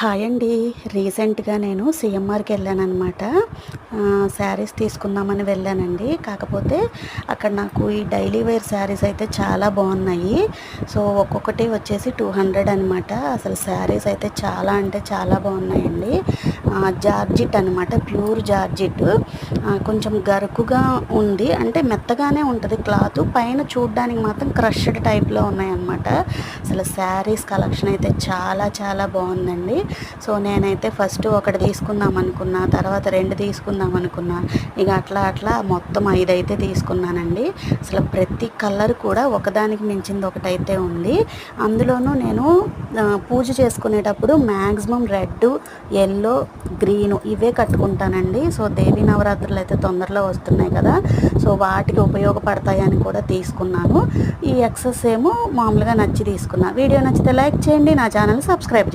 Hi అండి. రీసెంట్‌గా నేను సీఎంఆర్‌కి వెళ్ళాననమాట. శారీస్ తీసుకుందామని వెళ్ళానండి. కాకపోతే అక్కడ నాకు ఈ డైలీ వేర్ శారీస్ అయితే చాలా బాగున్నాయి. సో, ఒక్కొక్కటి వచ్చేసి 200 అనమాట. అసలు శారీస్ అయితే చాలా అంటే చాలా బాగున్నాయండి. జార్జిట్ అనమాట. Pure georgette. కొంచెం గరుకుగా ఉంది. అంటే మెత్తగానే ఉంటుంది క్లాత్. పైన చూడ్డానికి మాత్రం క్రష్డ్ టైప్‌లో ఉన్నాయన్నమాట. అసలు శారీస్ కలెక్షన్ అయితే చాలా చాలా బాగుందండి. సో నేనైతే ఫస్ట్ ఒకటి తీసుకుందాం అనుకున్నా, తర్వాత 2 తీసుకుందాం అనుకున్నా. ఇక అట్లా అట్లా మొత్తం 5 అయితే తీసుకున్నానండి. అసలు ప్రతి కలర్ కూడా ఒకదానికి మించింది ఒకటైతే ఉంది. అందులోనూ నేను పూజ చేసుకునేటప్పుడు మ్యాక్సిమం రెడ్, ఎల్లో, గ్రీను ఇవే కట్టుకుంటానండి. సో దేవీ నవరాత్రులు అయితే తొందరలో వస్తున్నాయి కదా, సో వాటికి ఉపయోగపడతాయని కూడా తీసుకున్నాను. ఈ ఎక్సెస్ ఏమో మామూలుగా నచ్చి తీసుకున్నా. వీడియో నచ్చితే లైక్ చేయండి, నా ఛానల్ సబ్స్క్రైబ్ చేయండి.